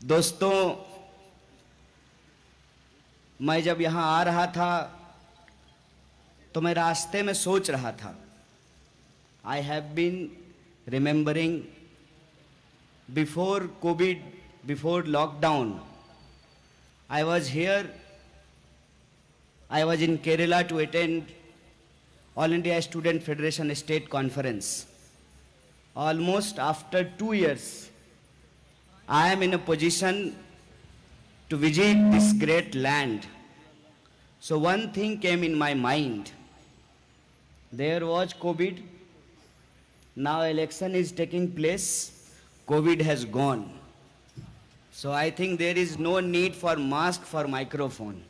दोस्तों, मैं जब यहाँ आ रहा था तो मैं रास्ते में सोच रहा था, I have been remembering before COVID, before lockdown, I was here, I was in Kerala to attend All India Student Federation State Conference. Almost after 2 years, I am in a position to visit this great land. So one thing came in my mind. There was COVID. Now election is taking place. COVID has gone. So I think there is no need for mask, for microphone.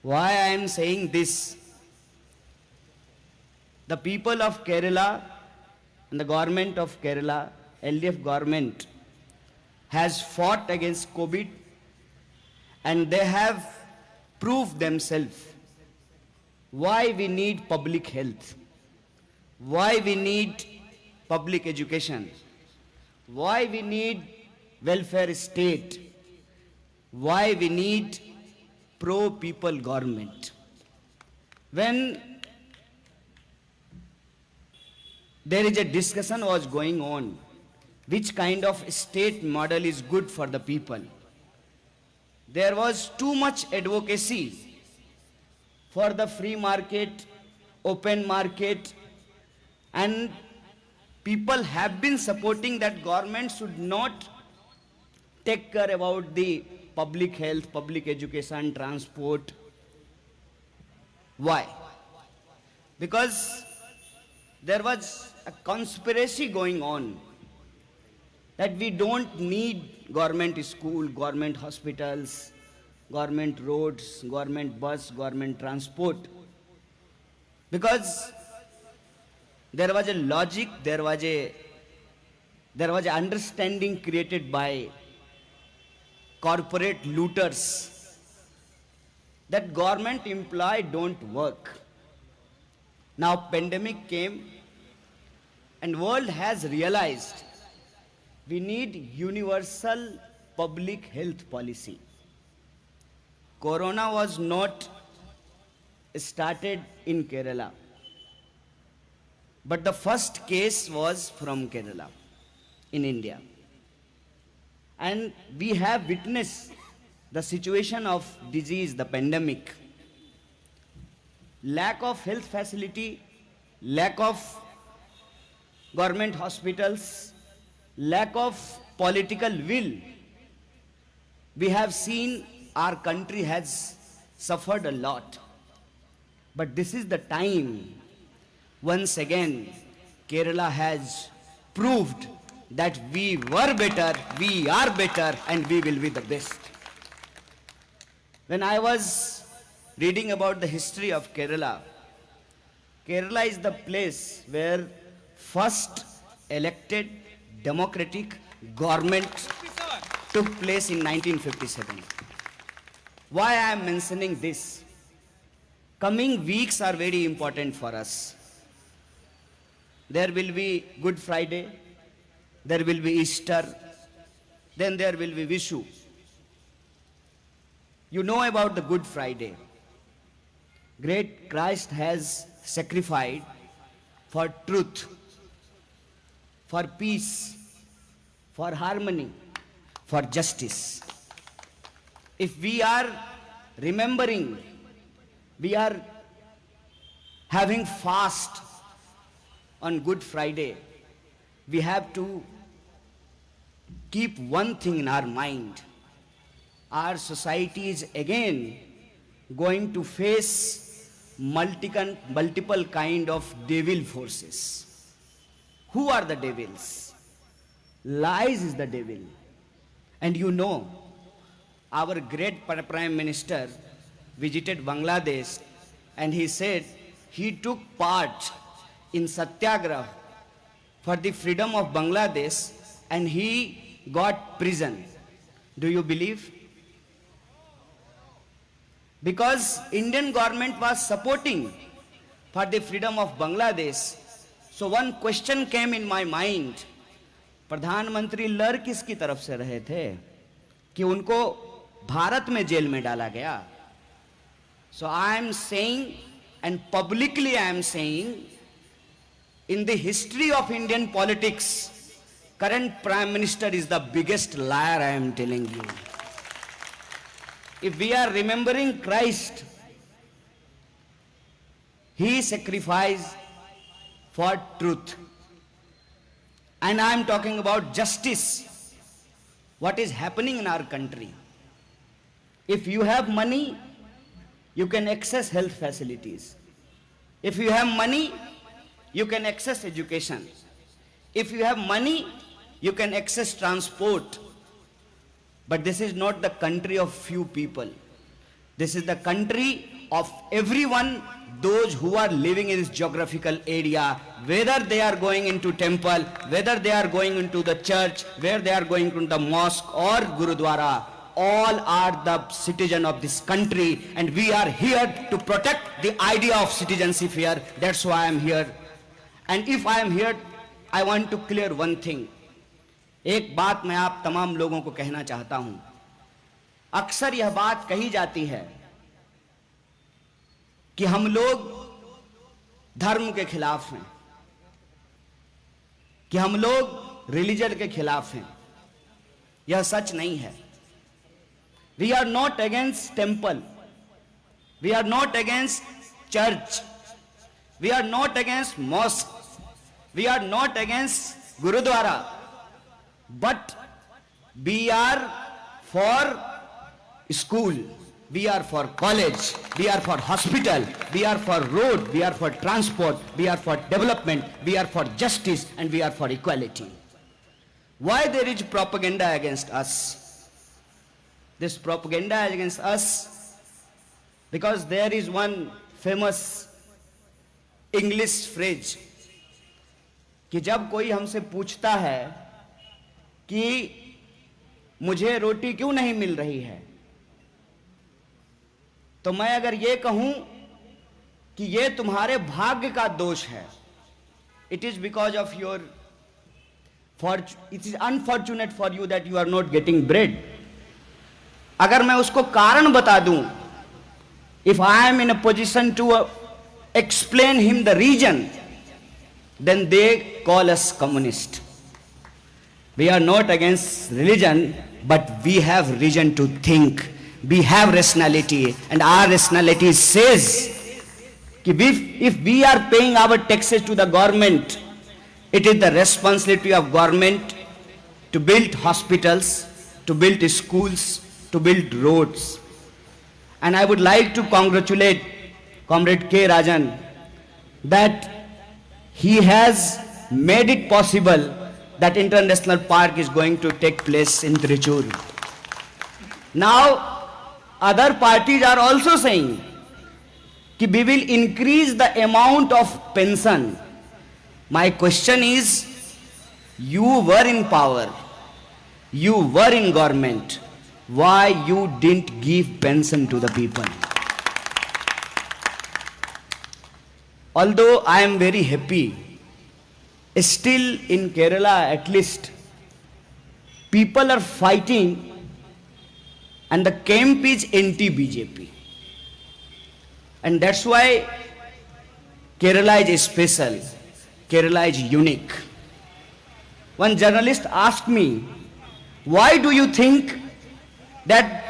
Why I am saying this? The people of Kerala and the government of Kerala, LDF government, has fought against COVID, and they have proved themselves why we need public health, why we need public education, why we need welfare state, why we need pro-people government. When there is a discussion was going on, which kind of state model is good for the people, there was too much advocacy for the free market, open market, and people have been supporting that government should not take care about the public health, public education, transport. Why? Because there was a conspiracy going on that we don't need government school, government hospitals, government roads, government bus, government transport. Because there was a logic, there was an understanding created by corporate looters that government employee don't work. Now pandemic came and world has realized we need universal public health policy. Corona was not started in Kerala, but the first case was from Kerala in India. And we have witnessed the situation of disease, the pandemic. Lack of health facility, lack of government hospitals, lack of political will. We have seen our country has suffered a lot. But this is the time, once again, Kerala has proved that we were better, we are better, and we will be the best. When I was reading about the history of Kerala, Kerala is the place where first elected democratic government took place in 1957. Why I am mentioning this? Coming weeks are very important for us. There will be Good Friday, there will be Easter, then there will be Vishu. You know about the Good Friday. Great Christ has sacrificed for truth, for peace, for harmony, for justice. If we are remembering, we are having fast on Good Friday, we have to keep one thing in our mind. Our society is again going to face multiple kind of devil forces. Who are the devils? Lies is the devil. And you know, our great Prime Minister visited Bangladesh and he said he took part in Satyagraha for the freedom of Bangladesh and he got prison. Do you believe? Because Indian government was supporting for the freedom of Bangladesh. So one question came in my mind, प्रधानमंत्री लड़ किसकी तरफ से रहे थे? कि उनको भारत में जेल में डाला गया. So I am saying, and publicly I am saying, in the history of Indian politics, current Prime Minister is the biggest liar, I am telling you. If we are remembering Christ, he sacrificed for truth. And I am talking about justice. What is happening in our country? If you have money, you can access health facilities. If you have money, you can access education. If you have money, you can access transport. But this is not the country of few people. This is the country of everyone, those who are living in this geographical area, whether they are going into temple, whether they are going into the church, where they are going to the mosque or Gurudwara, all are the citizen of this country, and we are here to protect the idea of citizenship here. That's why I am here. And if I am here, I want to clear one thing. एक बात मैं आप तमाम लोगों को कहना चाहता हूं. अक्सर यह बात कही जाती है कि हम लोग धर्म के खिलाफ हैं, कि हम लोग रिलीजन के खिलाफ हैं. यह सच नहीं है. We are not against temple. We are not against church. We are not against mosque. We are not against Gurudwara. But we are for school. We are for college. We are for hospital. We are for road. We are for transport. We are for development. We are for justice. And we are for equality. Why there is propaganda against us? This propaganda against us because there is one famous English phrase कि जब कोई हमसे पूछता है कि मुझे रोटी क्यों नहीं मिल रही है, तो मैं अगर ये कहूं कि ये तुम्हारे भाग्य का दोष है, it is because of your it is unfortunate for you that you are not getting bread. अगर मैं उसको कारण बता दूं, if I am in a position to explain him the reason, then they call us communist. We are not against religion, but we have reason to think. We have rationality, and our rationality says if we are paying our taxes to the government, it is the responsibility of government to build hospitals, to build schools, to build roads. And I would like to congratulate Comrade K. Rajan that he has made it possible that International Park is going to take place in Trichur. Now, other parties are also saying that we will increase the amount of pension. My question is, you were in power, you were in government, why you didn't give pension to the people? Although I am very happy, still in Kerala at least, people are fighting and the camp is anti-BJP. And that's why Kerala is special, Kerala is unique. One journalist asked me, why do you think that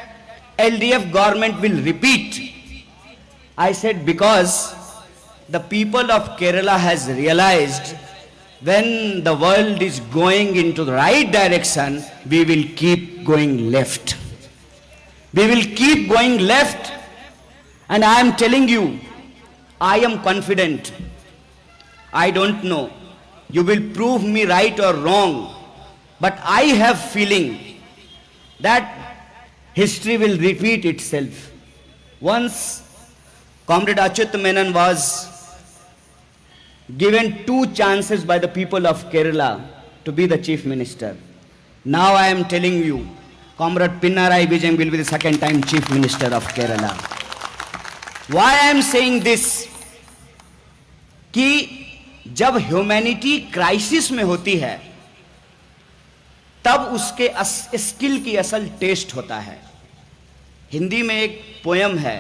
LDF government will repeat? I said, because the people of Kerala has realized when the world is going into the right direction, we will keep going left. We will keep going left, and I am telling you, I am confident. I don't know. You will prove me right or wrong, but I have feeling that history will repeat itself. Once Comrade Achyut Menon was given 2 chances by the people of Kerala to be the chief minister. Now I am telling you, Comrade Pinarayi Vijayan will be the second time chief minister of Kerala. Why I am saying this? कि जब humanity crisis में होती है तब उसके skill की असल test होता है। हिंदी में एक पोयम है,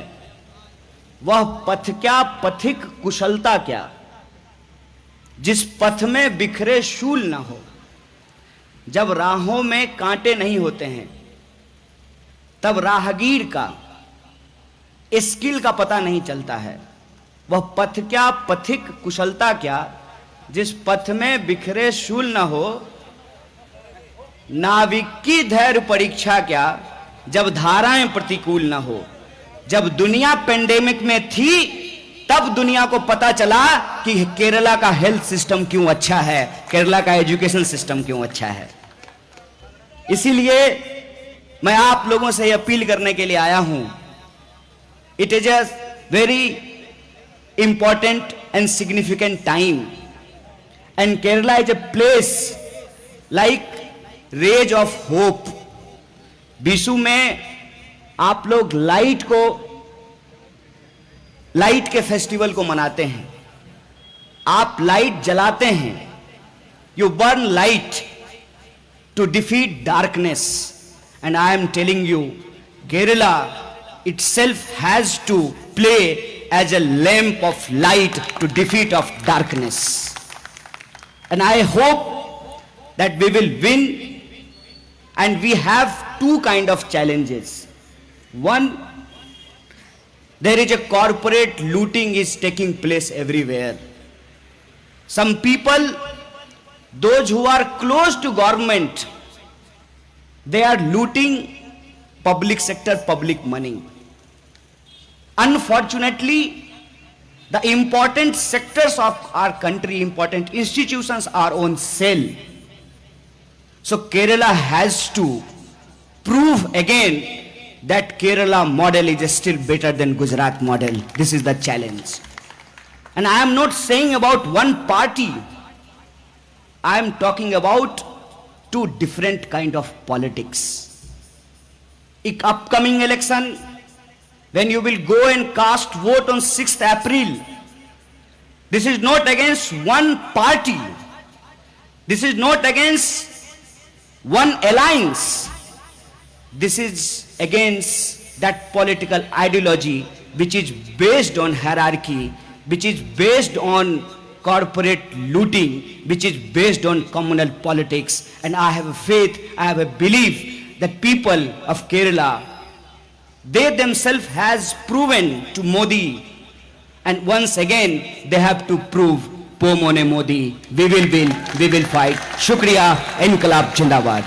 वह पथ क्या पथिक कुशलता क्या, जिस पथ में बिखरे शूल न हो। जब राहों में कांटे नहीं होते हैं तब राहगीर का स्किल का पता नहीं चलता है। वह पथ क्या पथिक कुशलता क्या, जिस पथ में बिखरे शूल न हो। नाविक की धैर्य परीक्षा क्या, जब धाराएं प्रतिकूल न हो। जब दुनिया पेंडेमिक में थी तब दुनिया को पता चला कि केरला का हेल्थ सिस्टम क्यों अच्छा है, केरला का एजुकेशन सिस्टम क्यों अच्छा है। इसीलिए मैं आप लोगों से अपील करने के लिए आया हूं। It is a very important and significant time and Kerala is a place like rays of hope. Vishu में आप लोग लाइट के फेस्टिवल को मनाते हैं, आप लाइट जलाते हैं, you burn light to defeat darkness, and I am telling you Kerala itself has to play as a lamp of light to defeat of darkness, and I hope that we will win. And we have two kind of challenges. One, there is a corporate looting is taking place everywhere. Some people, those who are close to government, they are looting public sector, public money. Unfortunately, the important sectors of our country, important institutions are on sale. So Kerala has to prove again that Kerala model is still better than Gujarat model. This is the challenge. And I am not saying about one party. I am talking about two different kind of politics. Upcoming election, when you will go and cast vote on 6th April, this is not against one party. This is not against one alliance. This is against that political ideology which is based on hierarchy, which is based on corporate looting, which is based on communal politics. And I have a faith, I have a belief that people of Kerala, they themselves has proven to Modi, and once again they have to prove Pomone Modi. We will win, we will fight. Shukriya, Inqilab Jindabad.